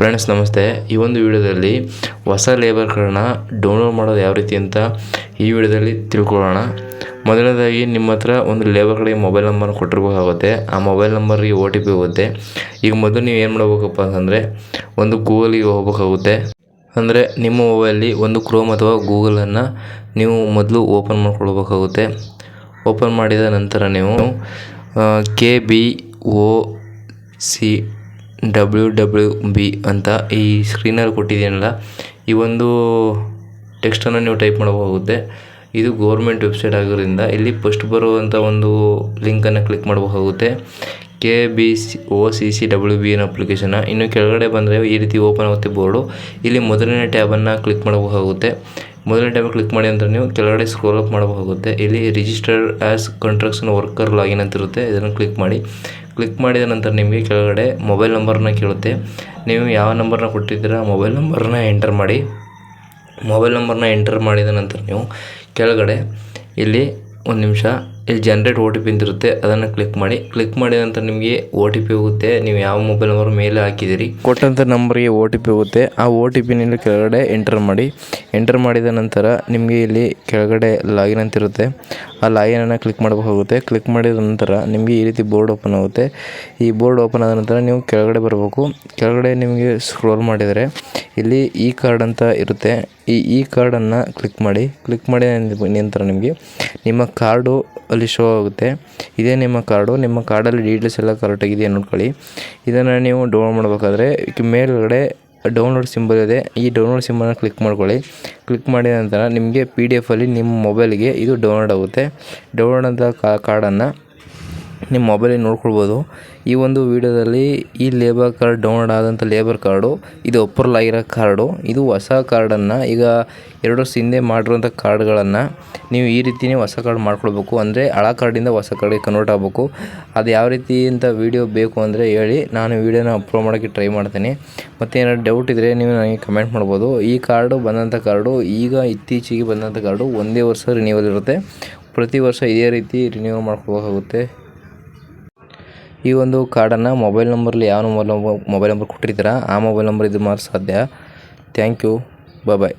Friends ನಮಸ್ತೆ. ಈ ಒಂದು ವಿಡಿಯೋದಲ್ಲಿ ಹೊಸ ಲೇಬರ್ ಕಾರ್ಡ್ನ ಡೌನ್ಲೋಡ್ ಮಾಡೋದು ಯಾವ ರೀತಿ ಅಂತ ಈ ವಿಡಿಯೋದಲ್ಲಿ ತಿಳ್ಕೊಳ್ಳೋಣ. ಮೊದಲನೇದಾಗಿ ನಿಮ್ಮ ಹತ್ರ ಒಂದು ಲೇಬರ್ ಕಾರ್ಡ್ಗೆ ಮೊಬೈಲ್ ನಂಬರ್ ಕೊಟ್ಟಿರಬೇಕಾಗುತ್ತೆ. ಆ ಮೊಬೈಲ್ ನಂಬರ್ಗೆ OTP ಹೋಗುತ್ತೆ. ಈಗ ಮೊದಲು ನೀವು ಏನು ಮಾಡಬೇಕಪ್ಪ ಅಂತಂದರೆ ಒಂದು ಗೂಗಲಿಗೆ ಹೋಗಬೇಕಾಗುತ್ತೆ. ಅಂದರೆ ನಿಮ್ಮ ಮೊಬೈಲಲ್ಲಿ ಒಂದು ಕ್ರೋಮ್ ಅಥವಾ ಗೂಗಲನ್ನು ನೀವು ಮೊದಲು ಓಪನ್ ಮಾಡ್ಕೊಳ್ಬೇಕಾಗುತ್ತೆ. ಓಪನ್ ಮಾಡಿದ ನಂತರ ನೀವು KBOCWWB ಅಂತ ಈ ಸ್ಕ್ರೀನಲ್ಲಿ ಕೊಟ್ಟಿದ್ದೀನಲ್ಲ, ಈ ಒಂದು ಟೆಕ್ಸ್ಟನ್ನು ನೀವು ಟೈಪ್ ಮಾಡಬೇಕಾಗುತ್ತೆ. ಇದು ಗೌರ್ಮೆಂಟ್ ವೆಬ್ಸೈಟ್ ಆಗಿರೋದ್ರಿಂದ ಇಲ್ಲಿ ಫಸ್ಟ್ ಬರುವಂಥ ಒಂದು ಲಿಂಕನ್ನು ಕ್ಲಿಕ್ ಮಾಡಬೇಕಾಗುತ್ತೆ. KBOCCWB ಅನ್ನೋ ಅಪ್ಲಿಕೇಶನ್ನ. ಇನ್ನು ಕೆಳಗಡೆ ಬಂದರೆ ಈ ರೀತಿ ಓಪನ್ ಆಗುತ್ತೆ ಬೋರ್ಡು. ಇಲ್ಲಿ ಮೊದಲನೇ ಟ್ಯಾಬನ್ನು ಕ್ಲಿಕ್ ಮಾಡಬೇಕಾಗುತ್ತೆ. ಮೊದಲನೇ ಟ್ಯಾಬ್ ಕ್ಲಿಕ್ ಮಾಡಿ ಅಂತ ನೀವು ಕೆಳಗಡೆ ಸ್ಕ್ರೋಲ್ ಅಪ್ ಮಾಡಬೇಕಾಗುತ್ತೆ. ಇಲ್ಲಿ registered as construction worker login ಅಂತ ಇರುತ್ತೆ. ಇದನ್ನು ಕ್ಲಿಕ್ ಮಾಡಿ. ಕ್ಲಿಕ್ ಮಾಡಿದ ನಂತರ ನಿಮಗೆ ಕೆಳಗಡೆ ಮೊಬೈಲ್ ನಂಬರ್ನ ಕೇಳುತ್ತೆ. ನೀವು ಯಾವ ನಂಬರ್ನ ಕೊಟ್ಟಿದ್ದೀರಾ ಮೊಬೈಲ್ ನಂಬರ್ನ ಎಂಟರ್ ಮಾಡಿ. ಮೊಬೈಲ್ ನಂಬರ್ನ ಎಂಟರ್ ಮಾಡಿದ ನಂತರ ನೀವು ಕೆಳಗಡೆ ಇಲ್ಲಿ ಒಂದು ನಿಮಿಷ ಇಲ್ಲಿ ಜನರೇಟ್ OTP ಅಂತ ಇರುತ್ತೆ, ಅದನ್ನು ಕ್ಲಿಕ್ ಮಾಡಿ. ಕ್ಲಿಕ್ ಮಾಡಿದ ನಂತರ ನಿಮಗೆ OTP ಹೋಗುತ್ತೆ. ನೀವು ಯಾವ ಮೊಬೈಲ್ ನಂಬರ್ ಮೇಲೆ ಹಾಕಿದ್ದೀರಿ ಕೊಟ್ಟಂಥ ನಂಬರ್ಗೆ OTP ಹೋಗುತ್ತೆ. ಆ OTPನಲ್ಲಿ ಕೆಳಗಡೆ ಎಂಟರ್ ಮಾಡಿ. ಎಂಟರ್ ಮಾಡಿದ ನಂತರ ನಿಮಗೆ ಇಲ್ಲಿ ಕೆಳಗಡೆ ಲಾಗಿನ್ ಅಂತ ಇರುತ್ತೆ. ಆ ಲಾಗಿನನ್ನು ಕ್ಲಿಕ್ ಮಾಡಬೇಕಾಗುತ್ತೆ. ಕ್ಲಿಕ್ ಮಾಡಿದ ನಂತರ ನಿಮಗೆ ಈ ರೀತಿ ಬೋರ್ಡ್ ಓಪನ್ ಆಗುತ್ತೆ. ಈ ಬೋರ್ಡ್ ಓಪನ್ ಆದ ನಂತರ ನೀವು ಕೆಳಗಡೆ ಬರಬೇಕು. ಕೆಳಗಡೆ ನಿಮಗೆ ಸ್ಕ್ರೋಲ್ ಮಾಡಿದರೆ ಇಲ್ಲಿ ಈ ಕಾರ್ಡ್ ಅಂತ ಇರುತ್ತೆ. ಈ ಕಾರ್ಡನ್ನು ಕ್ಲಿಕ್ ಮಾಡಿ. ಕ್ಲಿಕ್ ಮಾಡಿದ ನಂತರ ನಿಮಗೆ ನಿಮ್ಮ ಕಾರ್ಡು ಅಲ್ಲಿ ಶೋ ಆಗುತ್ತೆ. ಇದೇ ನಿಮ್ಮ ಕಾರ್ಡು. ನಿಮ್ಮ ಕಾರ್ಡಲ್ಲಿ ಡೀಟೇಲ್ಸ್ ಎಲ್ಲ ಕರೆಕ್ಟಾಗಿದೆಯಾ ನೋಡ್ಕೊಳ್ಳಿ. ಇದನ್ನು ನೀವು ಡೌನ್ಲೋಡ್ ಮಾಡಬೇಕಾದ್ರೆ ಮೇಲ್ಗಡೆ ಡೌನ್ಲೋಡ್ ಸಿಂಬಲ್ ಇದೆ. ಈ ಡೌನ್ಲೋಡ್ ಸಿಂಬಲ್ನ ಕ್ಲಿಕ್ ಮಾಡ್ಕೊಳ್ಳಿ. ಕ್ಲಿಕ್ ಮಾಡಿದ ನಂತರ ನಿಮಗೆ PDF ಅಲ್ಲಿ ನಿಮ್ಮ ಮೊಬೈಲಿಗೆ ಇದು ಡೌನ್ಲೋಡ್ ಆಗುತ್ತೆ. ಡೌನ್ಲೋಡ್ ಅಂತ ಕಾರ್ಡನ್ನು ನಿಮ್ಮ ಮೊಬೈಲಿಗೆ ನೋಡ್ಕೊಳ್ಬೋದು. ಈ ಒಂದು ವಿಡಿಯೋದಲ್ಲಿ ಈ ಲೇಬರ್ ಕಾರ್ಡ್ ಡೌನ್ಲೋಡ್ ಆದಂಥ ಲೇಬರ್ ಕಾರ್ಡು ಇದು ಅಪ್ರೂವಲ್ ಆಗಿರೋ ಕಾರ್ಡು. ಇದು ಹೊಸ ಕಾರ್ಡನ್ನು ಈಗ 2 ವರ್ಷ ಹಿಂದೆ ಮಾಡಿರುವಂಥ ಕಾರ್ಡ್ಗಳನ್ನು ನೀವು ಈ ರೀತಿ ಹೊಸ ಕಾರ್ಡ್ ಮಾಡ್ಕೊಳ್ಬೇಕು. ಅಂದರೆ ಹಳ ಕಾರ್ಡಿಂದ ಹೊಸ ಕಾರ್ಡಿಗೆ ಕನ್ವರ್ಟ್ ಆಗಬೇಕು. ಅದು ಯಾವ ರೀತಿ ಅಂತ ವೀಡಿಯೋ ಬೇಕು ಅಂದರೆ ಹೇಳಿ, ನಾನು ವೀಡಿಯೋನ ಅಪ್ಲೋಡ್ ಮಾಡೋಕ್ಕೆ ಟ್ರೈ ಮಾಡ್ತೀನಿ. ಮತ್ತು ಏನಾದ್ರು ಡೌಟ್ ಇದ್ದರೆ ನೀವು ನನಗೆ ಕಮೆಂಟ್ ಮಾಡ್ಬೋದು. ಈ ಕಾರ್ಡು ಬಂದಂಥ ಕಾರ್ಡು ಈಗ ಇತ್ತೀಚೆಗೆ ಬಂದಂಥ ಕಾರ್ಡು ಒಂದೇ ವರ್ಷ ರಿನ್ಯೂವಲ್ ಇರುತ್ತೆ. ಪ್ರತಿ ವರ್ಷ ಇದೇ ರೀತಿ ರಿನ್ಯೂವಲ್ ಮಾಡ್ಕೋಬೇಕಾಗುತ್ತೆ. ಈ ಒಂದು ಕಾರ್ಡನ್ನು ಮೊಬೈಲ್ ನಂಬರಲ್ಲಿ ಯಾವ ಮೊಬೈಲ್ ನಂಬರ್ ಕೊಟ್ಟಿರ್ತೀರ ಆ ಮೊಬೈಲ್ ನಂಬರ್ ಇದು ಮಾತ್ರ ಸಾಧ್ಯ. Thank you. ಬಾಯ್.